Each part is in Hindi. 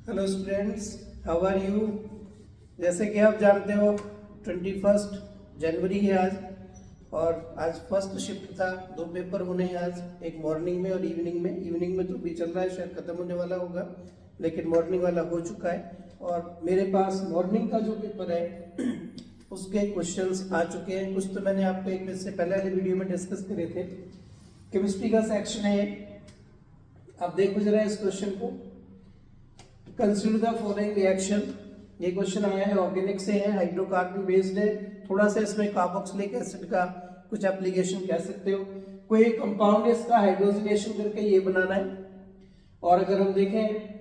Hello students, how are you. जैसे कि आप जानते हो 21 जनवरी है आज, और आज फर्स्ट शिफ्ट था। 2 पेपर होने हैं आज, एक मॉर्निंग में और इवनिंग में। इवनिंग में तो भी चल रहा है, शायद खत्म होने वाला होगा, लेकिन मॉर्निंग वाला हो चुका है। और मेरे पास मॉर्निंग का जो पेपर है उसके क्वेश्चंस आ चुके हैं। कुछ तो मैंने आपको एक से पहले वाले वीडियो में डिस्कस करे थे। केमिस्ट्री का सेक्शन है, आप देखो जरा इस क्वेश्चन को। Consider the following reaction. ये क्वेश्चन आया है, ऑर्गेनिक से है, हाइड्रोकार्बन बेस्ड है। थोड़ा सा इसमें कार्बोक्सिलिक एसिड का कुछ एप्लीकेशन कह सकते हो। कोई कंपाउंड है, इसका हाइड्रोजनेशन करके ये बनाना है। और अगर हम देखें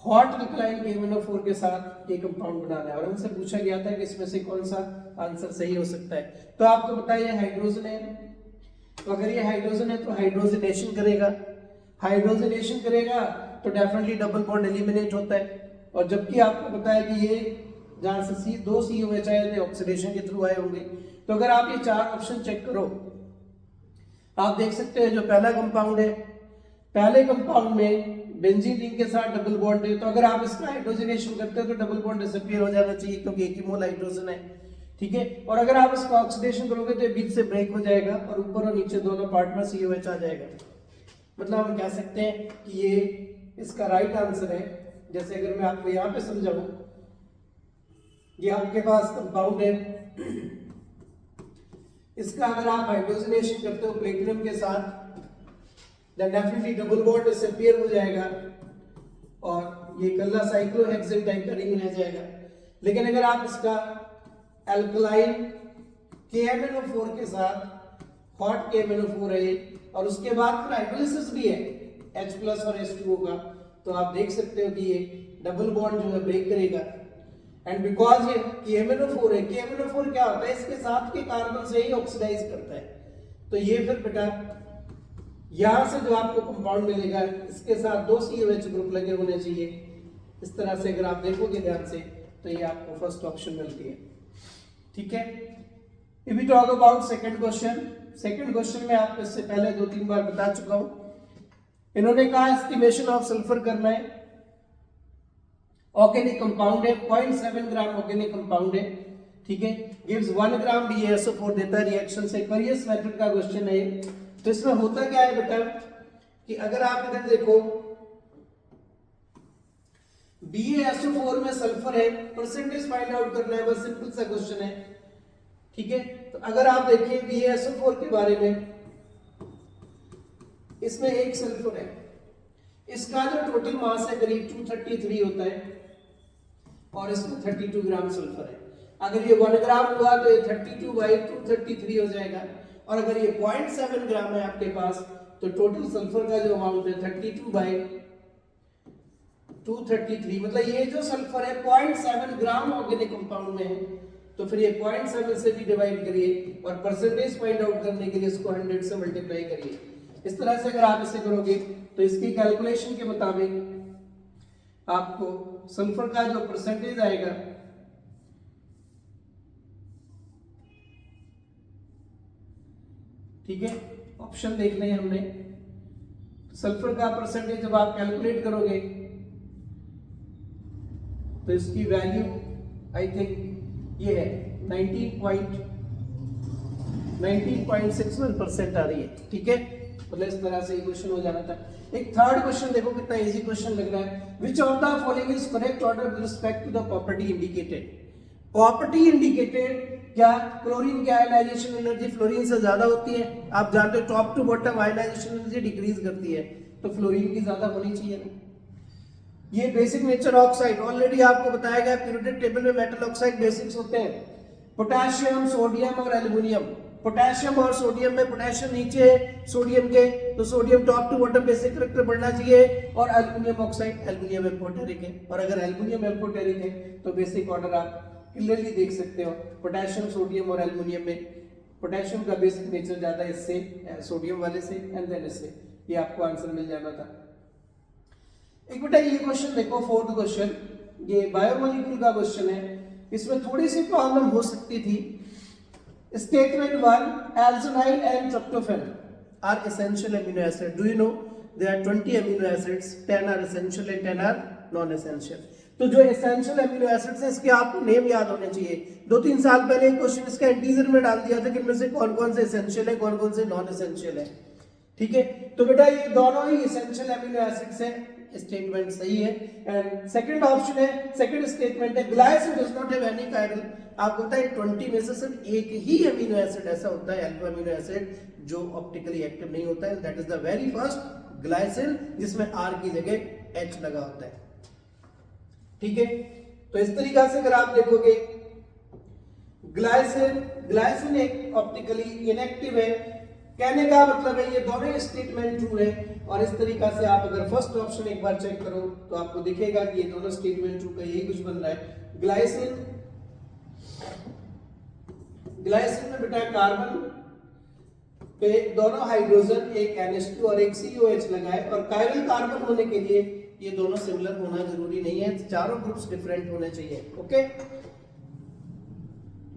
हॉट अल्कलाइन KMnO4 के साथ ये कंपाउंड बनाना है, और हमसे पूछा गया था कि इसमें से कौन सा आंसर सही हो सकता है। तो आपको बताइए हाइड्रोजन है, तो अगर ये हाइड्रोजन है तो हाइड्रोजनेशन करेगा। हाइड्रोजनेशन करेगा तो डेफिनेटली डबल बॉन्ड एलिमिनेट होता है। और जबकि आपको पता है कि ये जहां से दो COH आए थे ऑक्सीडेशन के थ्रू आए होंगे। तो अगर आप ये 4 ऑप्शन चेक करो, आप देख सकते हैं जो पहला कंपाउंड है, पहले कंपाउंड में बेंजीन रिंग के साथ डबल बॉन्ड है। तो अगर आप इसका हाइड्रोजनेशन करते हो तो डबल बॉन्ड डिसअपीयर हो जाना चाहिए, क्योंकि एक ही मोल हाइड्रोजन है। ठीक है, और अगर आप इसका ऑक्सीडेशन करोगे तो बीच से ब्रेक हो जाएगा और ऊपर और नीचे दोनों पार्ट में COH आ जाएगा। मतलब हम कह सकते हैं कि ये इसका राइट आंसर है। जैसे अगर मैं आपको यहां पे समझाऊं, ये आपके पास कंपाउंड है, इसका अगर आप हाइड्रोजनेशन करते हो प्लेटिनम के साथ, then definitely double bond disappear हो जाएगा और ये कल्ला साइक्लोहेक्सेन टाइप का रिंग रह जाएगा। लेकिन अगर आप इसका अल्कलाइन KMnO4 के साथ, हॉट KMnO4 है और उसके बाद फिर हाइड्रोलिसिस भी है H+ और H2O का, तो आप देख सकते हो कि ये डबल बॉन्ड जो है ब्रेक करेगा। एंड बिकॉज ये KMnO4 है, KMnO4 क्या होता है, इसके साथ के कार्बन से ही ऑक्सीडाइज करता है। तो ये फिर बेटा यहां से जो आपको कंपाउंड मिलेगा, इसके साथ 2 COH ग्रुप लगे होने चाहिए। इस तरह से अगर आप देखोगे ध्यान से तो ये आपको फर्स्ट ऑप्शन मिलती है। ठीक है, if we talk about second question, second question में आपको इससे पहले 2-3 बार बता चुका हूं। इन्होंने कहा एस्टिमेशन ऑफ सल्फर करना है। ऑर्गेनिक कंपाउंड है, 0.7 ग्राम ऑर्गेनिक कंपाउंड है। ठीक है, गिव्स 1 ग्राम BaSO4 देता है रिएक्शन से। करियस मेथड का क्वेश्चन है। तो इसमें होता क्या है बेटा कि अगर आप इधर देखो, BaSO4 में सल्फर है, परसेंटेज फाइंड आउट करना है, बस सिंपल सा क्वेश्चन है। ठीक है, तो अगर आप देखिए BaSO4 के बारे में, इसमें एक सल्फर है, इसका जो टोटल मास है करीब 233 होता है और इसमें 32 ग्राम सल्फर है। अगर ये 1 ग्राम हुआ तो ये 32/233 हो जाएगा। और अगर ये 0.7 ग्राम है आपके पास, तो टोटल सल्फर का जो अमाउंट है 32/233। मतलब ये जो सल्फर है 0.7 ग्राम ऑर्गेनिक कंपाउंड में है, तो फिर ये 0.7 से भी डिवाइड करिए और परसेंटेज फाइंड आउट करने के लिए इसको 100 से मल्टीप्लाई करिए। इस तरह से अगर आप इसे करोगे तो इसकी कैलकुलेशन के मुताबिक आपको सल्फर का जो परसेंटेज आएगा, ठीक है, ऑप्शन देख लें हमने, सल्फर का परसेंटेज जब आप कैलकुलेट करोगे तो इसकी वैल्यू आई थिंक ये है 19.61% आ रही है। ठीक है, मतलब इस तरह से क्वेश्चन हो जाना था। एक थर्ड क्वेश्चन देखो, कितना इजी क्वेश्चन लग रहा है। Which of the following is correct order with respect to the property indicated. Property indicated क्या, क्लोरीन की आयनाइजेशन एनर्जी फ्लोरीन से ज्यादा होती है। आप जानते हो top to bottom ionization energy decrease करती है, तो फ्लोरीन की ज्यादा होनी चाहिए ना। ये बेसिक नेचर ऑक्साइड ऑलरेडी आपको बताया गया, पीरियोडिक टेबल में मेटल ऑक्साइड बेसिक्स होते हैं, पोटेशियम, सोडियम और एल्युमिनियम। पोटेशियम और सोडियम में पोटेशियम नीचे है सोडियम के, तो sodium top to bottom basic character बढ़ना चाहिए। और एल्युमिनियम ऑक्साइड, एल्युमिनियम एम्फोटेरिक है, और अगर एल्युमिनियम एम्फोटेरिक है तो बेसिक ऑर्डर आप क्लियरली देख सकते हो। पोटेशियम, सोडियम और एल्युमिनियम में पोटेशियम का बेसिक नेचर ज्यादा है इससे, सोडियम वाले से, एंड देन इससे। ये आपको आंसर मिल जाना था। एक बेटा ये क्वेश्चन देखो, फोर्थ क्वेश्चन, ये बायोमोलिक्यूल का क्वेश्चन है। इसमें थोड़ी सी प्रॉब्लम हो सकती थी। स्टेटमेंट 1, एल्सोनाइल and tryptophan are essential amino acid. Do you know there are 20 amino acids, 10 are essential and 10 are non essential. तो जो एसेंशियल अमीनो एसिड्स है इसके आपको नेम याद होने चाहिए। 2-3 साल पहले एक क्वेश्चन इसका इंटीजर में डाल दिया था कि इनमें से कौन कौन से एसेंशियल है, कौन कौन से नॉन एसेंशियल है। ठीक है, तो बेटा ये दोनों ही एसेंशियल अमीनो एसिड्स हैं, स्टेटमेंट सही है। एंड सेकंड ऑप्शन है, सेकंड स्टेटमेंट है glycine does not have any chiral. आपको पता है 20 में से सिर्फ एक ही अमीनो एसिड ऐसा होता है, अल्फा अमीनो एसिड, जो ऑप्टिकली एक्टिव नहीं होता है, that is the very first glycine, जिसमें R की जगह H लगा होता है। ठीक है, तो इस तरीका से अगर आप देखोगे ग्लाइसिन एक ऑप्टिकली इनएक्टिव है, कहने का मतलब है ये दोनों स्टेटमेंट ट्रू है। और इस तरीका से आप अगर फर्स्ट ऑप्शन एक बार चेक करो तो आपको दिखेगा कि ये दोनों स्टेटमेंट ट्रू का यही कुछ बन रहा है। ग्लाइसिन में बेटा कार्बन पे दोनों हाइड्रोजन, एक NH2 और एक COH लगा है, और कायरल कार्बन होने के लिए ये दोनों सिमिलर होना जरूरी नहीं है, चारों ग्रुप्स डिफरेंट होने चाहिए। ओके,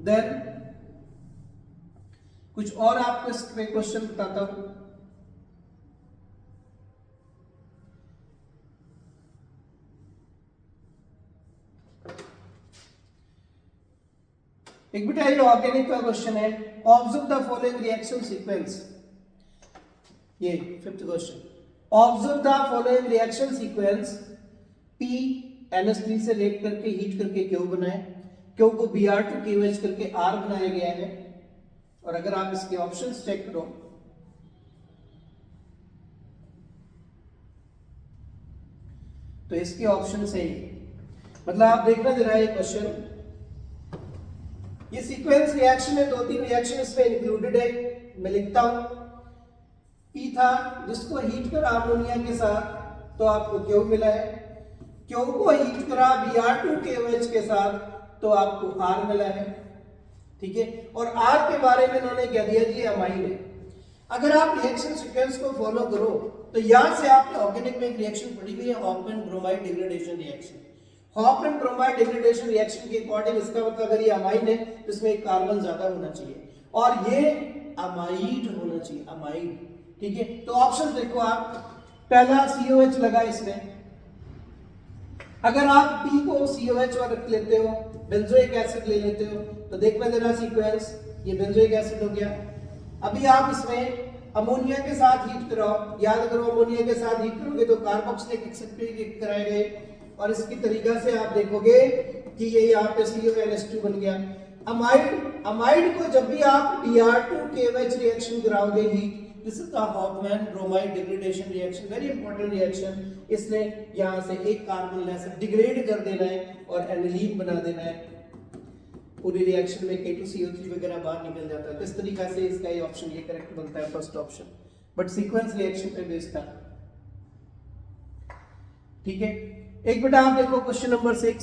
देन कुछ और आपको इस पे क्वेश्चन बताता हूं। एक बेटा ये ऑर्गेनिक का क्वेश्चन है, observe the following reaction sequence. ये 5th question, observe the following reaction sequence. P NH3 से रिएक्ट करके हीट करके क्यू बनाए, क्यू को Br2 KOH करके R बनाया गया है। और अगर आप इसके ऑप्शंस चेक करो तो इसके ऑप्शन सही, मतलब आप देखना जरा ये क्वेश्चन, ये सीक्वेंस रिएक्शन है, 2-3 रिएक्शन इसमें इंक्लूडेड है। मैं लिखता हूं, P था जिसको हीट करा अमोनिया के साथ तो आपको क्यू मिला है, क्यू को हीट करा Br2 KOH के साथ तो आपको R मिला है। ठीक है, और R के बारे में इन्होंने कह दिया जी अमाइन है। अगर आप रिएक्शन सीक्वेंस को फॉलो करो तो यहां से आपने ऑर्गेनिक में एक रिएक्शन पढ़ी हुई है, Hoffmann bromide degradation reaction. Hoffmann bromide degradation reaction के अकॉर्डिंग इसका मतलब अगर ये अमाइन है तो इसमें एक कार्बन ज्यादा होना चाहिए और ये अमाइड होना चाहिए, अमाइड। ठीक है, तो ऑप्शन देखो आप, पहला COH लगा इसमें, अगर आप P को COH और रख लेते हो, बेंजोइक एसिड ले लेते हो, तो देखना जरा सीक्वेंस, ये बेंजोइक एसिड हो गया। अभी आप इसमें अमोनिया के साथ हीट कराओ, याद करो अमोनिया के साथ हीट करोगे तो कार्बोक्सिलिक एसिड पे हीट कराए गए, और इसकी तरीका से आप देखोगे कि ये यहाँ पे CONH2 बन गया। अमाइड को जब भी आप Br2 KOH रिएक्शन कराओगे heat, this is the Hoffmann bromide degradation reaction, very important reaction. इसने यहां से एक कार्बन लेस डिग्रेड कर देना है और एनिलीन बना देना है, पूरी रिएक्शन में K2CO3 वगैरह बाहर निकल जाता है। तो इस तरीका से इसका ये ऑप्शन ये करेक्ट बनता है, first option, but sequence reaction पे बेस्ड था। ठीक है, एक बेटा आप देखो क्वेश्चन नंबर 6,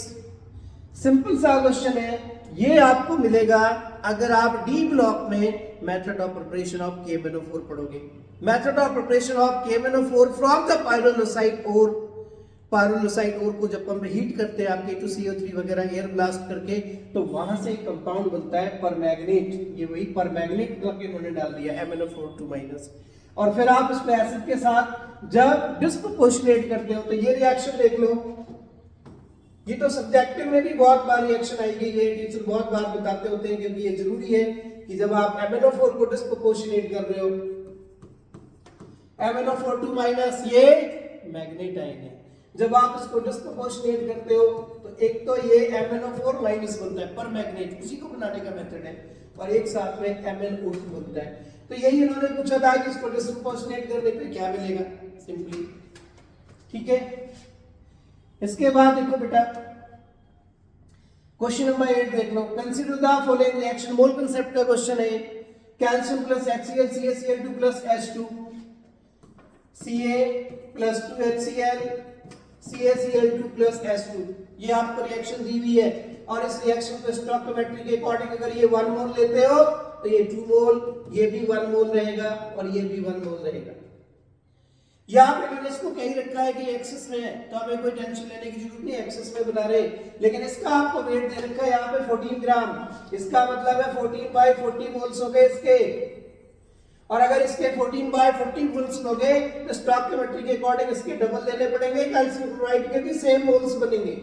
सिंपल सा क्वेश्चन है, ये आपको मिलेगा अगर आप डी ब्लॉक में method of preparation of KMnO4 पढ़ोगे। Method of preparation of KMnO4 from the pyrolusite ore, pyrolusite ore को जब हम हीट करते हैं आप K2CO3 वगैरह एयर ब्लास्ट करके, तो वहां से एक कंपाउंड बनता है परमैंगनेट, ये वही परमैंगनेट करके उन्होंने डाल दिया MnO4 और फिर आप उसमें एसिड के साथ जब डिस्प्रोपोर्शनेट करते हो तो ये रिएक्शन देख लो, ये तो सब्जेक्टिव में भी बहुत बार रिएक्शन आएगी, ये टीचर बहुत बार बताते होते हैं क्योंकि ये जरूरी है कि जब आप MnO4 को डिस्प्रोपोर्शनेट कर रहे हो, MnO4 ये मैग्नेट आयन है, जब आप इसको डिस्प्रोपोर्शनेट करते हो तो एक तो ये MnO4 बनता है पर मैग्नेट, उसी को बनाने का मेथड है, और एक साथ में MnO2 बनता है। तो यही इन्होंने पूछा था कि इसको डिस्प्रोपोर्शनेट करने पे क्या मिलेगा, सिंपली। ठीक है, इसके बाद देखो बेटा क्वेश्चन नंबर 8 देख लो, consider the following reaction, mole concept का क्वेश्चन है, calcium plus HCl CaCl2 plus H2 Ca plus 2HCl CaCl2 plus H2, ये आपको रिएक्शन दी हुई है, और इस रिएक्शन को स्टोइकियोमेट्री के अकॉर्डिंग अगर ये 1 मोल लेते हो तो ये 2 मोल, ये भी 1 मोल रहेगा और ये भी 1 मोल रहेगा। यहाँ पे मैंने इसको कहीं रखा है कि एक्सेस में है, तो हमें कोई टेंशन लेने की जरूरत नहीं है, एक्सेस में बना रहे, लेकिन इसका आपको वेट दे रखा है यहाँ पे 14 ग्राम, इसका मतलब है 14/40 मोल्स हो गए इसके, और अगर इसके 14/14 मोल्स लोगे तो स्टोइकियोमेट्री के अकॉर्डिंग इसके डबल लेने पड़ेंगे, कैल्शियम क्लोराइड के भी सेम मोल्स बनेंगे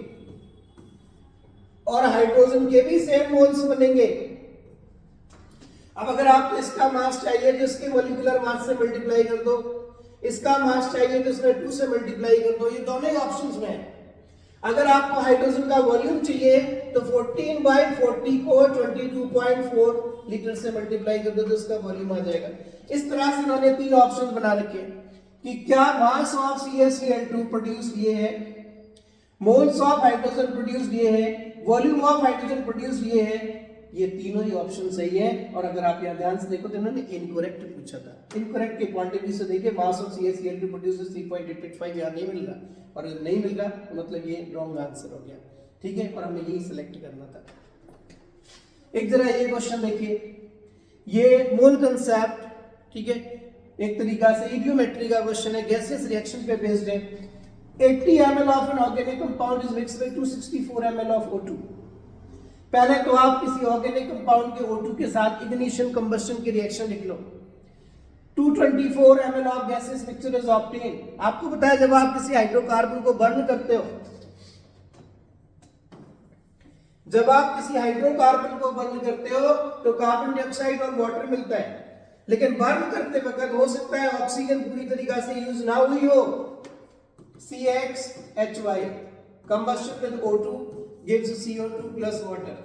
और हाइड्रोजन के भी सेम मोल्स बनेंगे। अब अगर आपको इसका मास चाहिए तो इसके मोलिकुलर मास से मल्टीप्लाई कर दो, इसका मास चाहिए तो इसमें 2 से मल्टीप्लाई कर दो, ये दोनों ही ऑप्शंस में है। अगर आपको हाइड्रोजन का वॉल्यूम चाहिए तो 14/40 को 22.4 लीटर से मल्टीप्लाई कर दो तो इसका वॉल्यूम आ जाएगा। इस तरह से इन्होंने 3 ऑप्शन बना रखे कि क्या मास ऑफ CaCl2 प्रोड्यूस ये है, मोल्स ऑफ हाइड्रोजन प्रोड्यूस्ड ये है, वॉल्यूम ऑफ हाइड्रोजन प्रोड्यूस्ड ये है। ये तीनों ही ऑप्शन सही है। और अगर आप यहाँ ध्यान से देखो तो इन्होंने इनकरेक्ट पूछा था। इनकरेक्ट के क्वांटिटी से देखिए मास ऑफ CaCl2 प्रोड्यूस 3.885 यहाँ नहीं मिल रहा और नहीं मिल रहा तो मतलब ये रॉन्ग आंसर हो गया। ठीक है, और हमें यही सिलेक्ट करना था। एक जरा ये क्वेश्चन देखिए, ये मोल कंसेप्ट, ठीक है, एक तरीका से इडियोमेट्री का क्वेश्चन है, गैसियस रिएक्शन पे बेस्ड है। 80 ml of an organic compound is mixed with 264 ml of O2। पहले तो आप किसी ऑर्गेनिक कंपाउंड के O2 के साथ इग्निशन कंबस्शन की रिएक्शन लिख लो। 224 ml of gases mixture is obtain. आपको पता है जब आप किसी हाइड्रोकार्बन को बर्न करते हो, जब आप किसी हाइड्रोकार्बन को बर्न करते हो तो कार्बन डाइऑक्साइड और वाटर मिलता है, लेकिन बर्न करते वक्त हो सकता है ऑक्सीजन पूरी तरीका से यूज ना हुई हो, CXHY combustion with O2 gives CO2 plus water।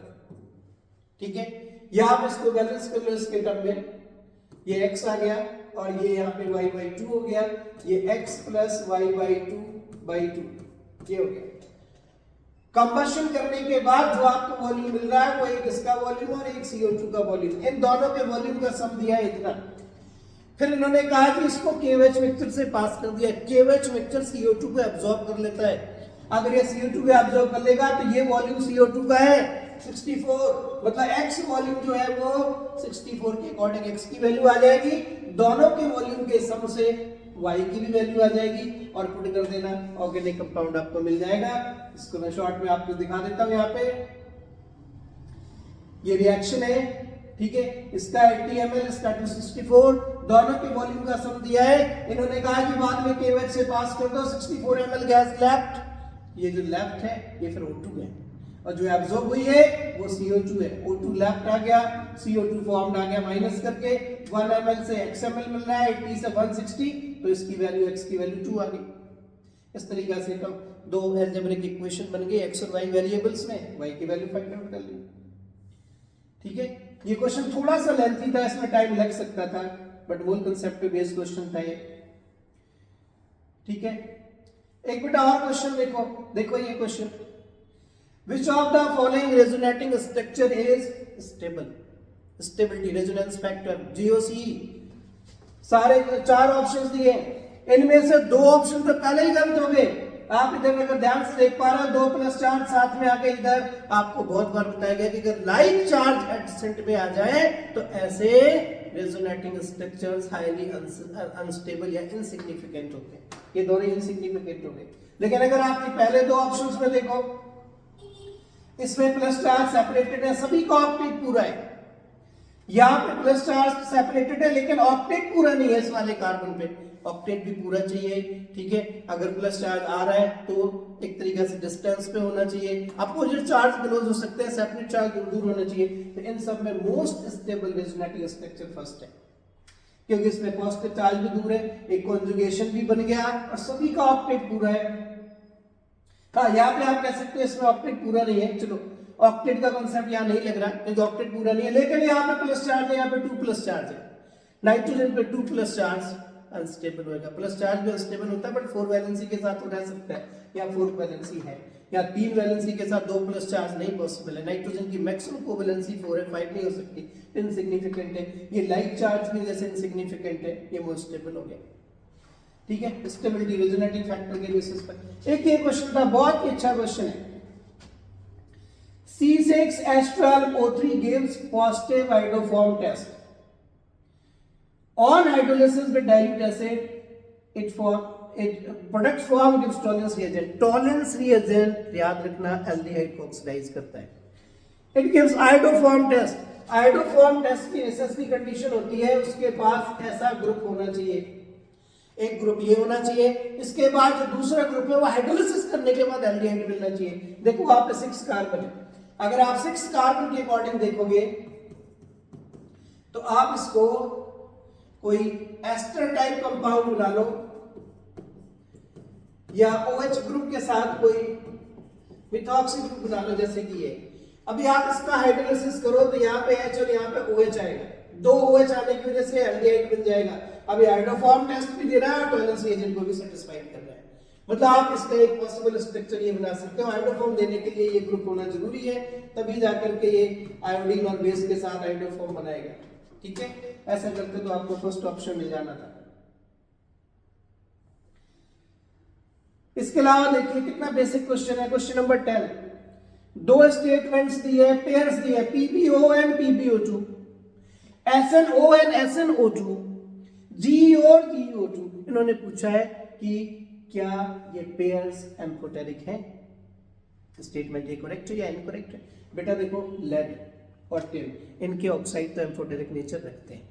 ठीक है, या आप इसको बैलेंस कर लो इसके टर्म में, ये x आ गया और ये यहाँ पे y/2 हो गया, ये x plus y/2/2 ये हो गया। कंबस्शन करने के बाद जो आपको वॉल्यूम मिल रहा है वो एक इसका वॉल्यूम और एक CO2 का वॉल्यूम, इन दोनों के वॉल्यूम का सम दिया है इतना। फिर इन्होंने कहा कि इसको KOH मिक्सचर से पास कर दिया। KOH मिक्सचर CO2 को एब्जॉर्ब कर लेता है। अगर ये CO2 को एब्जॉर्ब कर लेगा तो ये वॉल्यूम CO2 का है 64, मतलब x वॉल्यूम जो है वो 64 के अकॉर्डिंग x की वैल्यू आ जाएगी, दोनों के वॉल्यूम के सम से y की भी वैल्यू आ जाएगी और पुट कर देना, ऑर्गेनिक कंपाउंड आपको मिल जाएगा। इसको मैं शॉर्ट में आपको दिखा देता हूं। यहाँ पे ये रिएक्शन है, ठीक है, इसका 80 ml, इसका 264, दोनों के वॉल्यूम का सम दिया है। इन्होंने कहा कि बाद में KOH से पास कर दो, 64 ml गैस लेफ्ट, ये जो लेफ्ट है ये फिर O2 है और जो एब्जॉर्ब हुई है वो CO2 है। O2 लेफ्ट आ गया, CO2 फॉर्म्ड आ गया माइनस करके, 1 ml से x ml मिल रहा है, 80 से 160, तो इसकी वैल्यू x की वैल्यू 2 आ गई। इस तरीके से तो दो अलजेब्रिक इक्वेशन बन गई, x और y वेरिएबल्स में, y की वैल्यू फाइंड आउट कर ली। ठीक है, ये क्वेश्चन थोड़ा सा लेंथी था, इसमें टाइम लग सकता था, बट मूल कांसेप्ट पे बेस्ड क्वेश्चन था ये। ठीक है, एक बेटा और क्वेश्चन देखो, देखो ये question, which of the following resonating structure is stable? Stability, resonance factor, GOC, सारे 4 ऑप्शंस दिए, इनमें से 2 ऑप्शन तो पहले ही गलत हो गए। आप इधर अगर ध्यान से देख पा रहे हो 2 + 4 साथ में आके इधर आपको बहुत बार बताया गया कि अगर लाइक चार्ज एडजेसेंट में आ जाए तो ऐसे रेजोनेटिंग स्ट्रक्चर्स हाईली अनस्टेबल या इनसिग्निफिकेंट होते हैं। ये दोनों इनसिग्निफिकेंट हो गए। लेकिन अगर आप पहले 2 ऑप्शंस में देखो, इसमें प्लस चार्ज सेपरेटेड है, सभी का ऑक्टेट पूरा है, यहाँ पे प्लस चार्ज सेपरेटेड है लेकिन ऑक्टेट पूरा नहीं है इस वाले कार्बन पे, ऑक्टेट भी पूरा चाहिए। ठीक है, अगर प्लस चार्ज आ रहा है तो एक तरीके से डिस्टेंस पे होना चाहिए, अपोजिट चार्ज क्लोज हो सकते हैं, सेपरेट चार्ज दूर दूर होना चाहिए। तो इन सब में most stable resonating structure first है, क्योंकि इसमें पॉजिटिव चार्ज भी दूर है, एक कॉन्जुगेशन भी बन गया और सभी का ऑक्टेट पूरा है। हाँ, यहाँ पे आप कह सकते हो इसमें ऑक्टेट पूरा नहीं है, चलो ऑक्टेट का कॉन्सेप्ट यहाँ नहीं लग रहा क्योंकि ऑक्टेट पूरा नहीं है, लेकिन यहाँ पे प्लस चार्ज है, यहाँ पे 2 प्लस चार्ज है। नाइट्रोजन पे 2 प्लस चार्ज अनस्टेबल होगा, प्लस चार्ज भी अनस्टेबल होता है बट 4 वैलेंसी के साथ तो रह सकता है, या 4 वैलेंसी है, या 3 वैलेंसी के साथ 2 प्लस चार्ज नहीं पॉसिबल है। नाइट्रोजन की मैक्सिमम कोवैलेंसी 4 है, 5 नहीं हो सकती, इनसिग्निफिकेंट है। ये लाइक चार्ज की वजह से इनसिग्निफिकेंट है, ये मोस्ट स्टेबल हो गया। ठीक है, स्टेबिलिटी रेजोनेटिंग फैक्टर के बेसिस पर। एक ये क्वेश्चन था, बहुत ही अच्छा क्वेश्चन है, C6H12O3 gives positive hydroform test. On hydrolysis with dilute acid, it product form gives tolerance reagent. Tolerance reagent याद रखना एल्डिहाइड को ऑक्सीडाइज करता है। It gives iodoform test. Iodoform test की नेसेसरी कंडीशन होती है, उसके पास ऐसा ग्रुप होना चाहिए, एक ग्रुप ये होना चाहिए, इसके बाद जो दूसरा ग्रुप है वो हाइड्रोलिसिस करने के बाद एल्डिहाइड मिलना चाहिए। देखो वहां पे 6 कार्बन है, अगर आप 6 कार्बन के अकॉर्डिंग देखोगे तो आप इसको कोई एस्टर टाइप कंपाउंड बना लो या OH ग्रुप के साथ कोई मिथॉक्सी ग्रुप बना लो, जैसे कि ये। अभी आप इसका हाइड्रोलिसिस करो तो यहाँ पे H और यहाँ पे OH आएगा, 2 OH आने की वजह से एल्डिहाइड बन जाएगा। अभी हाइड्रोफॉर्म टेस्ट भी दे रहा है और टॉलरेंस रिएजेंट को भी सेटिस्फाइड कर रहा है, मतलब आप इसका एक पॉसिबल स्ट्रक्चर ये बना सकते हो। हाइड्रोफॉर्म देने के लिए ये ग्रुप होना जरूरी है, तभी जाकर के ये आयोडीन और बेस के साथ हाइड्रोफॉर्म बनाएगा। ठीक है, ऐसा करते तो आपको फर्स्ट ऑप्शन मिल जाना था। इसके अलावा देखिए कितना बेसिक क्वेश्चन है, क्वेश्चन नंबर 10। 2 स्टेटमेंट्स दिए, पेयर्स दिए, PbO and PbO2, SnO and SnO2, GeO और GeO2। इन्होंने पूछा है कि क्या ये पेयर्स एम्फोटेरिक हैं? स्टेटमेंट ये करेक्ट है या इनकरेक्ट है? बेटा देखो, लेड और टिन इनके ऑक्साइड तो एम्फोटेरिक नेचर रखते हैं,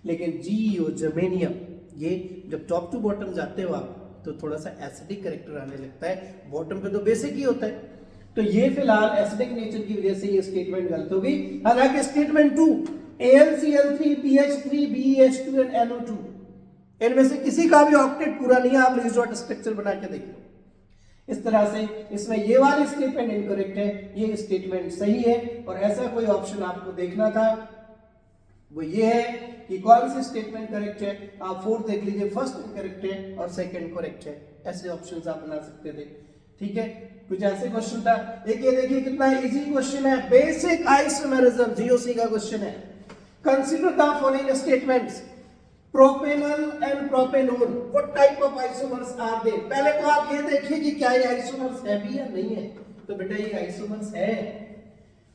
लेकिन GeO जर्मेनियम ये जब टॉप टू बॉटम जाते हो आप तो थोड़ा सा एसिडिक करेक्टर आने लगता है, बॉटम पे तो बेसिक ही होता है। तो ये फिलहाल एसिडिक नेचर की वजह से ये स्टेटमेंट गलत होगी। हालांकि statement 2 AlCl3 PH3 BeH2 and NO2, इनमें से किसी का भी ऑक्टेट पूरा नहीं है, आप लीस्ट डॉट स्ट्रक्चर बना के देख लो। इस तरह से इसमें ये वाली स्टेटमेंट इनकरेक्ट है, ये स्टेटमेंट सही है। और ऐसा कोई ऑप्शन आपको देखना था, वो ये है कि कौन सी स्टेटमेंट करेक्ट है। आप 4 देख लीजिए, फर्स्ट इनकरेक्ट है और सेकंड करेक्ट है। ऐसे ऑप्शंस आप बना सकते थे। ठीक है, कुछ ऐसे क्वेश्चन था। एक ये देखिए कितना इजी क्वेश्चन है, बेसिक आइसोमेरिज्म GOC का क्वेश्चन है। Consider the following statements, propanol and propanone, what type of isomers are they. पहले तो आप ये देखिए कि क्या ये आइसोमर्स है भी या नहीं है। तो बेटा ये आइसोमर्स है,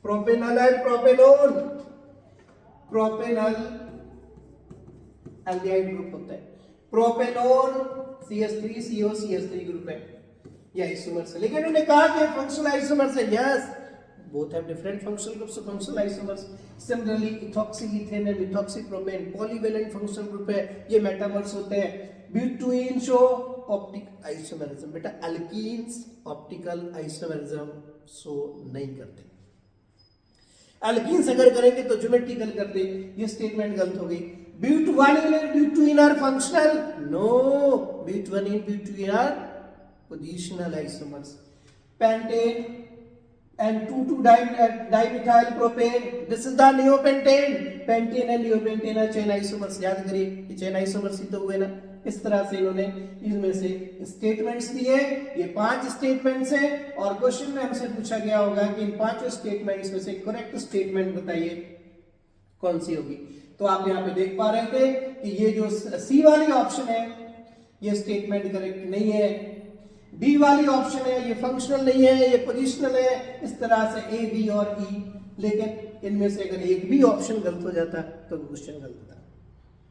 propanol and propanone. Propanol aldehyde group होता है, प्रोपेनोन CH3CO CH3 ग्रुप है, ये आइसोमर्स है। लेकिन उन्होंने कहा कि फंक्शनल आइसोमर्स है। Yes, both have different functional groups of functional isomers. Similarly ethoxyethane and methoxypropane polyvalent functional group है, ये मेटामर्स होते हैं। Butene show optic isomerism, बेटा alkenes optical isomerism शो नहीं करते। alkenes अगर करेंगे तो ज्योमेट्रिकल करते, ये स्टेटमेंट गलत हो गई। Butanol and butene are functional? No, butane and butene are positional isomers. Pentane and 2,2-dimethyl propane, this is the neopentane. Pentane and neopentane are chain isomers, याद करिए ये chain isomers ही तो हुए ना। इस तरह से इन्होंने इसमें से स्टेटमेंट्स दिए, ये 5 स्टेटमेंट्स हैं और क्वेश्चन में हमसे पूछा गया होगा कि इन 5 स्टेटमेंट्स में से करेक्ट स्टेटमेंट बताइए कौन सी होगी। तो आप यहाँ पे देख पा रहे थे कि ये जो सी वाली ऑप्शन है ये स्टेटमेंट करेक्ट नहीं है, डी वाली ऑप्शन है ये फंक्शनल नहीं है, ये पोजिशनल है। इस तरह से ए, बी और ई, लेकिन इनमें से अगर एक भी ऑप्शन गलत हो जाता तो क्वेश्चन गलत था।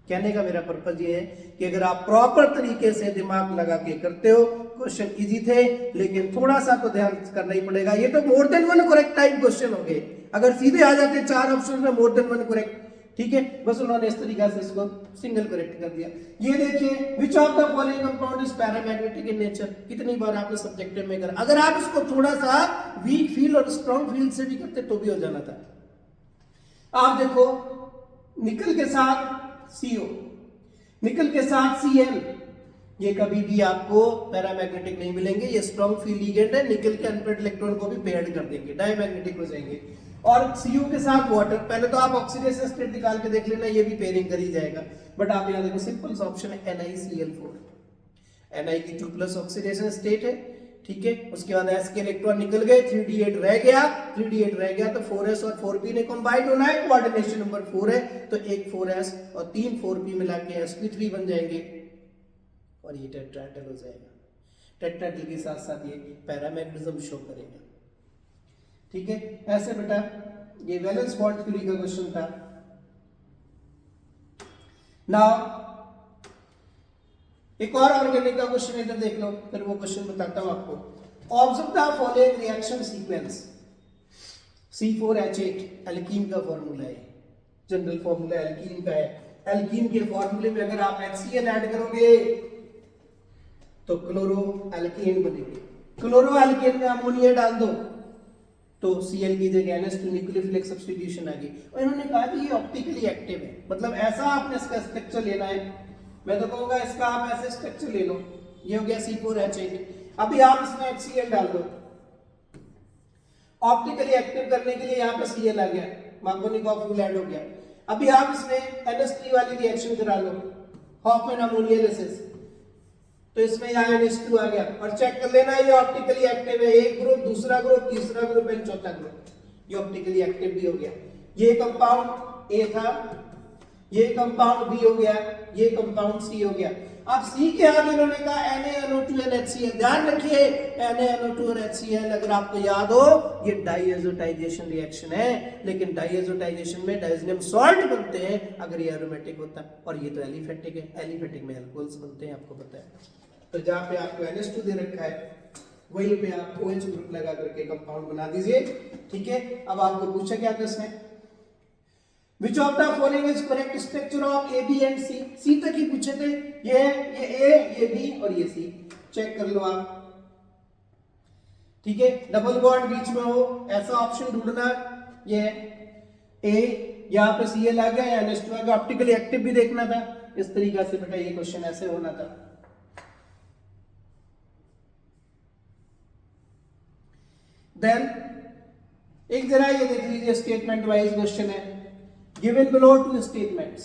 कहने का मेरा पर्पज ये है कि अगर आप प्रॉपर तरीके से दिमाग लगा के करते हो, क्वेश्चन इजी थे, लेकिन थोड़ा सा तो ध्यान करना ही पड़ेगा। ये तो more than one correct type question हो गए, अगर सीधे आ जाते 4 ऑप्शन में मोर देन वन करेक्ट, ठीक है, बस उन्होंने इस तरीके से इसको सिंगल करेक्ट कर दिया। ये देखिए विच of the following compound is paramagnetic in nature, कितनी बार आपने सब्जेक्टिव में करा। अगर आप इसको थोड़ा सा वीक फील और स्ट्रॉन्ग फील से भी करते तो भी हो जाना था। आप देखो निकल के साथ CO, निकल के साथ Cl, ये कभी भी आपको पैरामैग्नेटिक नहीं मिलेंगे, ये स्ट्रॉन्ग फील्ड लिगेंड है, निकल के अनपेयर्ड इलेक्ट्रॉन को भी पेयर्ड कर देंगे, डायमैग्नेटिक हो जाएंगे। और Cu के साथ वाटर, पहले तो आप ऑक्सीडेशन स्टेट निकाल के देख लेना, ये भी पेयरिंग कर ही जाएगा, बट आप यहाँ देखो सिंपल सा ऑप्शन है NiCl4, Ni की 2+ ऑक्सीडेशन स्टेट है, ठीक है। उसके बाद S के इलेक्ट्रॉन निकल गए, 3d8 रह गया, तो 4s और 4p ने कंबाइन होना है, कोऑर्डिनेशन नंबर 4 है, तो एक 4s और 3 4p मिला के sp3 बन जाएंगे और ये टेट्राहेड्रल हो जाएगा। टेट्राहेड्रल के साथ साथ ये पैरामैग्नेटिज्म शो करेगा, ठीक है। ऐसे बेटा ये वैलेंस बॉन्ड थ्योरी का क्वेश्चन था। नाउ एक और ऑर्गेनिक का क्वेश्चन इधर देख लो, फिर वो क्वेश्चन बताता हूं आपको। Observe the following reaction sequence. C4H8 alkene का फॉर्मूला है, जनरल फॉर्मूला एल्कीन का है। एल्कीन के फॉर्मूले में अगर आप HCl ऐड करोगे तो क्लोरो एल्केन बनेगी। क्लोरो एल्केन में अमोनिया डाल दो तो Cl की जगह NH2 न्यूक्लियोफिलिक सब्स्टिट्यूशन आ गई। और इन्होंने कहा कि ये ऑप्टिकली एक्टिव है, मतलब ऐसा आपने इसका स्ट्रक्चर लेना है। मैं तो कहूंगा इसका आप ऐसे स्ट्रक्चर ले लो, ये हो गया C4H8। अभी आप इसमें HCl डाल दो, ऑप्टिकली एक्टिव करने के लिए यहाँ पे Cl आ गया, मार्कोनिकॉफ रूल ऐड हो गया। अभी आप इसमें NH3 वाली रिएक्शन करा लो, हॉफमैन अमोनियालिसिस, तो इसमें यहाँ NH2 आ गया। और चेक कर लेना ये ऑप्टिकली एक्टिव है, एक ग्रुप, दूसरा ग्रुप, तीसरा ग्रुप एंड चौथा ग्रुप, ये ऑप्टिकली एक्टिव भी हो गया। ये कंपाउंड A था, ये कंपाउंड B हो गया, ये कंपाउंड C हो गया। अब C के आगे इन्होंने कहा NaNO2 and HCl। ध्यान रखिए NaNO2 और HCl अगर आपको याद हो ये डाइएज़ोटाइजेशन रिएक्शन है, लेकिन डाइएज़ोटाइजेशन में डाइज़ोनियम सॉल्ट बनते हैं अगर ये एरोमेटिक होता, और ये तो एलिफेटिक है, एलिफेटिक में अल्कोहल्स बनते हैं, आपको पता है। तो जहां पे आपको NH2 दे रखा है वहीं पे आप OH ग्रुप लगा करके कंपाउंड बना दीजिए, ठीक है। अब आपको पूछा क्या था इसमें, Which of the following is correct structure of A, B and C? C तक ही पूछे थे, ये A, ये B और ये C, चेक कर लो आप, ठीक है। डबल बॉन्ड बीच में हो ऐसा ऑप्शन ढूंढना, ये A, यहाँ पे Cl आ गया, NH2 आ गया, ऑप्टिकली एक्टिव भी देखना था। इस तरीका से बेटा ये क्वेश्चन ऐसे होना था। देन एक जरा ये देख लीजिए, स्टेटमेंट वाइज क्वेश्चन है। Given below two statements,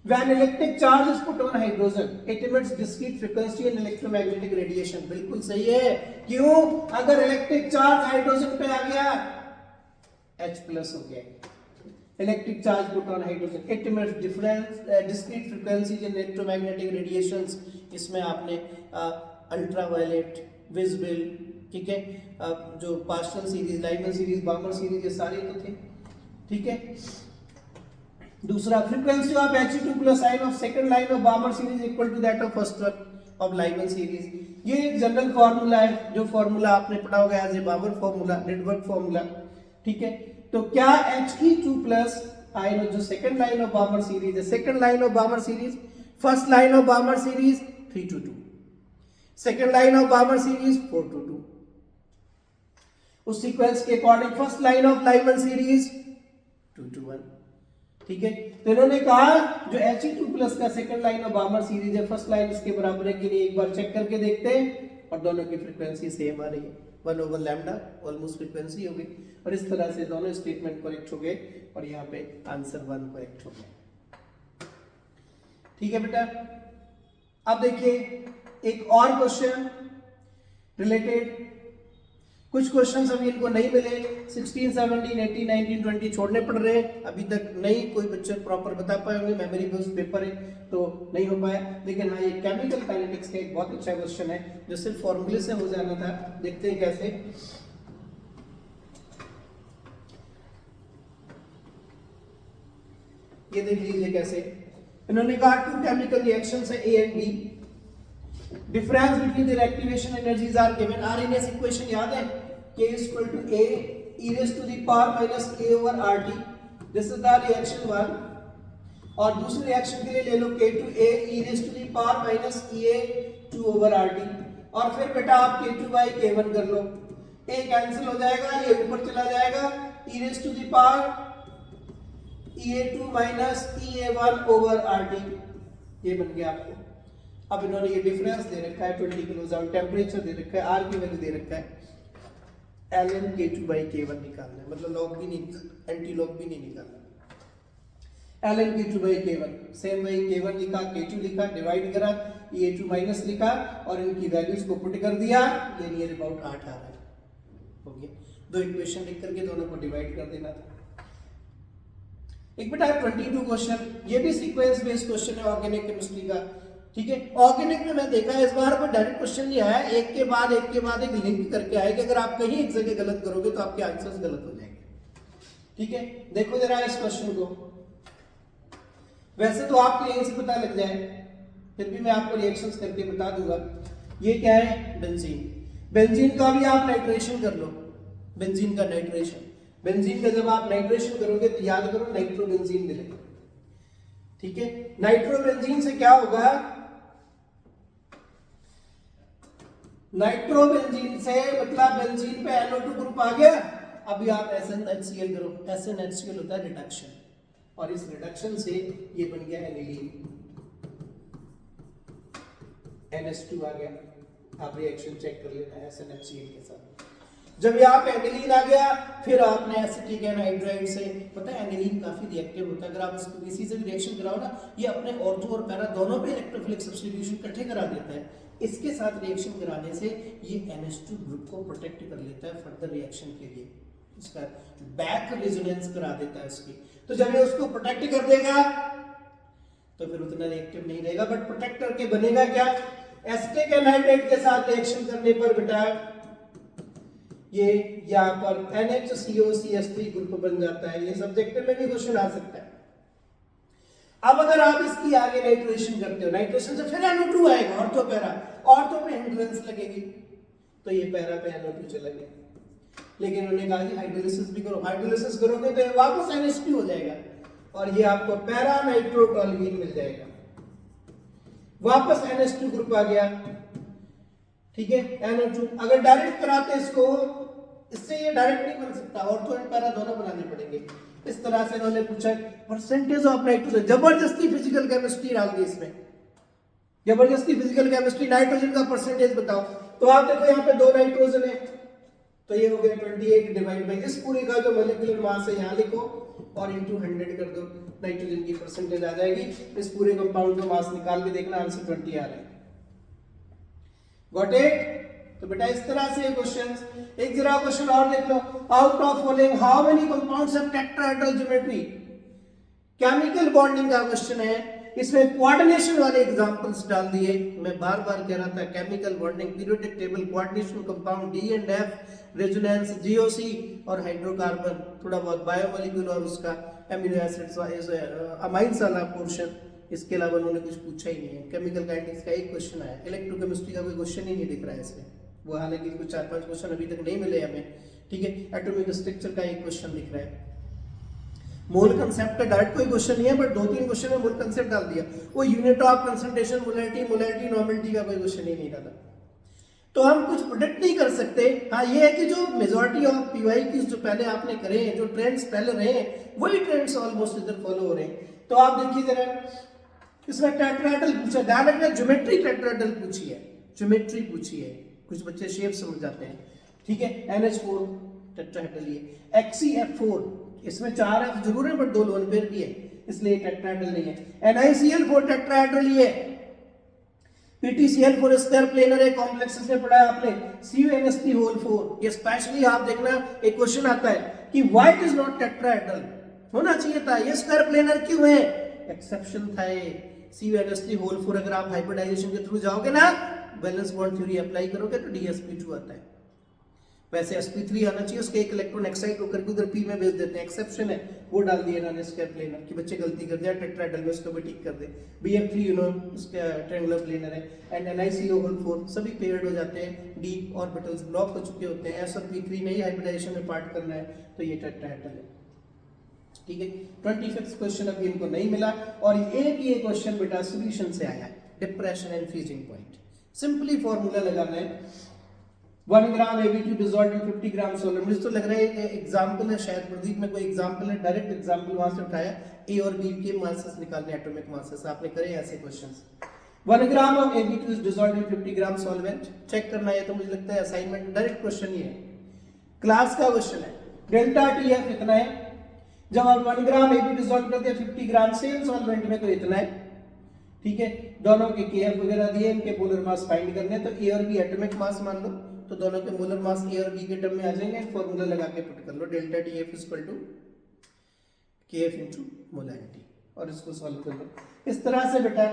when electric charge is put on hydrogen, it emits discrete frequency and electromagnetic radiation। बिल्कुल सही है। क्यों? अगर इलेक्ट्रिक चार्ज हाइड्रोजन पे आ गया H प्लस हो गया, electric charge put on hydrogen, it emits discrete frequencies and electromagnetic radiations। इसमें आपने अल्ट्रावायलेट, विजिबल, ठीक है, जो Paschen series, Lyman series, Balmer series, ये सारे तो थे, ठीक है। दूसरा, frequency of He2 plus sign of second line of Balmer series equal to that of first one of Lyman series. ये एक जनरल फार्मूला है, जो फार्मूला आपने पढ़ा होगा as a Balmer formula, network formula, ठीक है। तो क्या He2 प्लस आयन जो second line of Balmer series है, second line of Balmer series, first line of Balmer series 3 to 2, second line of Balmer series 4 to 2, उस सीक्वेंस के according first line of Lyman series 2 to 1, ठीक है। तो इन्होंने कहा जो He2 प्लस का second line of Balmer series है, फर्स्ट लाइन इसके बराबर है कि नहीं, एक बार चेक करके देखते हैं, और दोनों की फ्रीक्वेंसी सेम आ रही है, 1/λ ऑलमोस्ट फ्रीक्वेंसी हो गई, और इस तरह से दोनों स्टेटमेंट करेक्ट हो गए, और यहाँ पे आंसर 1 करेक्ट हो गया, ठीक है बेटा। अब देखिए एक और क्वेश्चन रिलेटेड, कुछ क्वेश्चंस अभी इनको नहीं मिले, 16, 17, 18, 19, 20 छोड़ने पड़ रहे हैं, अभी तक नहीं कोई बच्चे प्रॉपर बता पाए होंगे, मेमोरी बेस्ड पेपर है तो नहीं हो पाया। लेकिन हाँ, ये केमिकल काइनेटिक्स का एक बहुत अच्छा क्वेश्चन है जो सिर्फ फॉर्मूले से हो जाना था। देखते हैं कैसे। ये देख लीजिए कैसे इन्होंने कहा, टू केमिकल रिएक्शंस है A and B, difference between the reactivation energies are given. Arrhenius equation याद है, K is equal to A e raised to the power minus A over RT, this is the reaction 1। और दूसरे रिएक्शन के लिए ले लो K2A e raised to the power minus EA 2 over RT, और फिर बेटा आप K2 by K1 कर लो, A कैंसिल हो जाएगा, ये ऊपर चला जाएगा, e raised to the power EA2 minus EA1 over RT, ये बन गया आपको। अब इन्होंने ये डिफरेंस दे रखा है 20 किलो जूल, टेम्परेचर दे रखा है, आर की वैल्यू दे रखा है, ln K2 by K1 निकालना है, मतलब लॉग भी नहीं, एंटी लॉग भी नहीं निकालना। ln K2 by K1 same वही, K1 लिखा, K2 लिखा, डिवाइड करा, EA2 माइनस लिखा, और इनकी वैल्यूज को पुट कर दिया, ये नियर अबाउट 8 आ रहा है, हो गया। दो इक्वेशन लिख करके दोनों को डिवाइड कर देना था। एक बेटा 22 क्वेश्चन, ये भी सीक्वेंस बेस्ड क्वेश्चन है ऑर्गेनिक केमिस्ट्री का, ठीक है। ऑर्गेनिक में मैं देखा है इस बार कोई डायरेक्ट क्वेश्चन नहीं आया, एक के बाद एक लिंक करके आए कि अगर आप कहीं एक जगह गलत करोगे तो आपके आंसर्स गलत हो जाएंगे, ठीक है। देखो जरा इस क्वेश्चन को, वैसे तो आपको यहीं से पता लग जाए, फिर भी मैं आपको रिएक्शंस करके बता दूंगा। ये क्या है, बेंजीन, बेंजीन का भी आप नाइट्रेशन कर लो, बेंजीन का नाइट्रेशन, बेंजीन का जब आप नाइट्रेशन करोगे तो याद करो नाइट्रोबेंजीन मिलेगा, ठीक है। नाइट्रोबेंजीन से क्या होगा, नाइट्रोबेंजीन से मतलब बेंजीन पे NO2 ग्रुप आ गया, अभी आप SnHCl करो, SnHCl होता है रिडक्शन, और इस रिडक्शन से ये बन गया एनिलीन, NH2 आ गया। आप रिएक्शन चेक कर लेना है SnHCl के साथ। जब यहाँ पे एनिलीन आ गया, फिर आपने एसिटिक एनहाइड्राइड से, पता है एनिलीन काफी रिएक्टिव होता है, अगर आप इसको किसी से भी रिएक्शन कराओ ना, ये अपने ऑर्थो और पैरा दोनों पे इलेक्ट्रोफिलिक सब्स्टिट्यूशन इकट्ठे करा देता है। इसके साथ रिएक्शन कराने से ये NH2 ग्रुप को प्रोटेक्ट कर लेता है फर्दर रिएक्शन के लिए, इसका बैक रेजोनेंस करा देता है उसकी। तो जब ये उसको प्रोटेक्ट कर देगा तो फिर उतना रिएक्टिव नहीं रहेगा, बट प्रोटेक्ट करके बनेगा क्या, एसिटिक एनहाइड्राइड के साथ रिएक्शन करने पर बेटा ये यहाँ पर NHCOCH3 ग्रुप बन जाता है। ये सब्जेक्ट में भी क्वेश्चन आ सकता है। अब अगर आप इसकी आगे नाइट्रेशन करते हो, नाइट्रेशन से फिर NO2 आएगा, ऑर्थो पैरा, ऑर्थो पे हिंड्रेंस लगेगी, तो ये पैरा पे NO2 चला गया। लेकिन उन्होंने कहा कि हाइड्रोलिसिस भी करो, हाइड्रोलिसिस करोगे तो वापस NH2 हो जाएगा, और ये आपको पैरा नाइट्रोटोलुईन मिल जाएगा, वापस NH2 ग्रुप आ गया, ठीक है। NO2 अगर डायरेक्ट कराते इसको, इससे ये डायरेक्ट नहीं बन सकता, ऑर्थो एंड पैरा दोनों बनाने पड़ेंगे। इस तरह से इन्होंने पूछा परसेंटेज ऑफ नाइट्रोजन, जबरदस्ती फिजिकल केमिस्ट्री डाल दी इसमें, जबरदस्ती फिजिकल केमिस्ट्री, नाइट्रोजन का परसेंटेज बताओ। तो आप देखो यहाँ पे 2 नाइट्रोजन है, तो ये हो गया 28 डिवाइड बाई इस पूरे का जो मॉलिक्यूलर मास है यहाँ लिखो और इनटू 100 कर दो, नाइट्रोजन की परसेंटेज आ जाएगी। इस पूरे कंपाउंड का मास निकाल के देखना, आंसर 20 आ रहा है। Got it? तो बेटा इस तरह से क्वेश्चंस। एक जरा क्वेश्चन और देख लो, out of following how many compounds have tetrahedral geometry. Chemical bonding का क्वेश्चन है, इसमें कोऑर्डिनेशन वाले एग्जांपल्स डाल दिए। मैं बार बार कह रहा था chemical bonding, periodic table, coordination compound, D and F, resonance, GOC और हाइड्रोकार्बन, थोड़ा बहुत बायोमोलिक्यूल और उसका एमिनो एसिड्स अमाइंस वाला पोर्शन। इसके अलावा उन्होंने कुछ पूछा ही नहीं है। केमिकल काइनेटिक्स का एक क्वेश्चन आया, इलेक्ट्रोकेमिस्ट्री का कोई क्वेश्चन ही नहीं दिख रहा है इसमें, वो हालांकि कुछ 4-5 क्वेश्चन अभी तक नहीं मिले हमें, ठीक है। एटॉमिक स्ट्रक्चर का एक क्वेश्चन दिख रहा है, मोल कंसेप्ट का डायरेक्ट कोई क्वेश्चन नहीं है, बट 2-3 क्वेश्चन में मोल कंसेप्ट डाल दिया। वो unit of concentration, molarity, molarity normality का कोई क्वेश्चन ही नहीं डाला। तो हम कुछ प्रोडिक्ट नहीं कर सकते। हाँ ये है कि जो मेजॉरिटी ऑफ पीवाई की जो पहले आपने करे हैं, जो ट्रेंड्स पहले रहे हैं, वही ट्रेंड्स ऑलमोस्ट इधर फॉलो हो रहे हैं। तो आप देखिए जरा, इसमें टेट्राहेड्रल पूछा, ध्यान रखना ज्योमेट्री टेट्राहेड्रल पूछी है, ज्योमेट्री पूछी है, कुछ बच्चे शेप समझ जाते हैं, ठीक है। NH4 टेट्राहेड्रल, ये XeF4, इसमें 4 F जरूर है बट 2 लोन पेयर भी है, इसलिए टेट्राहेड्रल नहीं है। NiCl4 टेट्राहेड्रल ये है। PtCl4 स्क्वायर प्लेनर है, कॉम्प्लेक्स में पढ़ा है आपने। CuNH3 ये स्पेशली आप देखना, एक क्वेश्चन आता है कि why it is not tetrahedral, होना चाहिए था, ये स्क्वायर प्लेनर क्यों है, एक्सेप्शन था ये। CuNH3 अगर आप हाइब्रिडाइजेशन के थ्रू जाओगे ना, बैलेंस बॉन्ड थ्योरी अप्लाई करोगे तो DsP2 आता है। वैसे sp3 आना चाहिए, उसके एक इलेक्ट्रॉन एक्साइट होकर के उधर p में भेज देते हैं, एक्सेप्शन है, वो डाल दिया इन्होंने स्क्वायर प्लेनर कि बच्चे गलती कर जाए टेट्राहेड्रल में, उसको भी ठीक कर दे। Bf3 इसका ट्रायंगुलर प्लेनर है, एंड NiCO4 सभी पेयर्ड हो जाते हैं, d ऑर्बिटल्स ब्लॉक हो चुके होते हैं, s और p3 नहीं हाइब्रिडाइजेशन में पार्ट करना है, तो ये टेट्राहेड्रल है, ठीक है। 25th क्वेश्चन अभी इनको नहीं मिला, और एक ये क्वेश्चन बेटा सॉल्यूशन से आया है, depression and freezing point. Simply formula लगाना है, 1 ग्राम Ab2 dissolved in 50 gram solar. मुझे तो लग रहा है एग्जांपल है, शायद प्रदीप में कोई एग्जांपल है, डायरेक्ट एग्जांपल वहां से उठाया, ए और बी के मासेस निकालने, एटॉमिक मासेस आपने करे ऐसे questions. 1 gram of Ab2 is dissolved in 50 gram solvent, check करना है। तो मुझे लगता है असाइनमेंट डायरेक्ट क्वेश्चन ही है, क्लास का क्वेश्चन है। डेल्टा TF इतना है, जब आप 1 ग्राम Ab डिसॉल्व करते हैं 50 ग्राम सेम सॉल्वेंट में तो इतना है, ठीक है। दोनों के KF वगैरह दिए, इनके पोलर मास फाइंड करने, तो A और B एटॉमिक मास मान लो, तो दोनों के मोलर मास A और B के टर्म में आ जाएंगे। फॉर्मूला लगा के पुट कर लो, delta TF equal to KF into molarity, और इसको सॉल्व कर लो इस तरह से। बेटा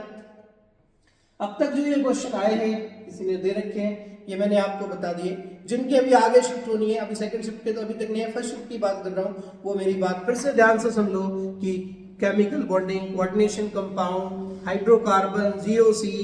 अब तक जो ये क्वेश्चन आए हैं किसी ने दे रखे हैं, ये मैंने आपको बता दिए। जिनके अभी आगे शिफ्ट होनी है, अभी सेकंड शिफ्ट के तो अभी तक नहीं है, फर्स्ट शिफ्ट की बात कर रहा हूँ, वो मेरी बात फिर से ध्यान से सुन लो कि chemical bonding, coordination compound, hydrocarbon, GOC,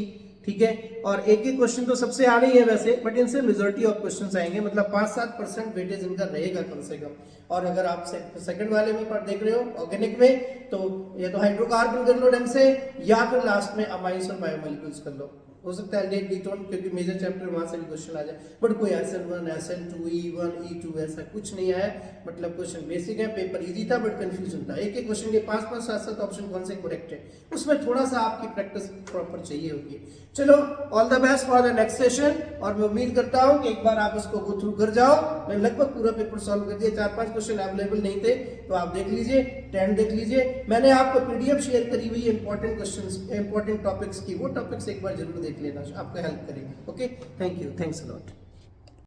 ठीक है। और एक एक क्वेश्चन तो सबसे आने ही है वैसे, बट इनसे मेजोरिटी ऑफ क्वेश्चंस आएंगे, मतलब 5-7% वेटेज इनका रहेगा कम से कम। और अगर आप सेकंड वाले में पर देख रहे हो ऑर्गेनिक में, तो या तो हाइड्रोकार्बन कर लो ढंग से, या फिर लास्ट में अमाइंस और बायोमोलिक्यूल्स कर लो। हो सकता है लेट कीटोन, क्योंकि मेजर चैप्टर वहां से भी क्वेश्चन आ जाए, बट कोई SN1 SN2 E1 E2 ऐसा कुछ नहीं आया। मतलब क्वेश्चन बेसिक है, पेपर इजी था बट कंफ्यूजन था। एक एक क्वेश्चन के 5-5 7-7 ऑप्शन कौन से करेक्ट है, उसमें थोड़ा सा आपकी प्रैक्टिस प्रॉपर चाहिए होगी। चलो, all the best for the next session. और मैं उम्मीद करता हूं कि एक बार आप इसको गो थ्रू कर जाओ। मैं लगभग पूरा पेपर सॉल्व कर दिया, 4-5 क्वेश्चन अवेलेबल नहीं थे तो आप देख लीजिए, 10 देख लीजिए। मैंने आपको PDF शेयर करी हुई इंपॉर्टेंट क्वेश्चंस, इंपॉर्टेंट टॉपिक्स की, वो टॉपिक्स एक बार जरूर देख लेना, आपका हेल्प करेंगे। Okay, thank you, thanks a lot.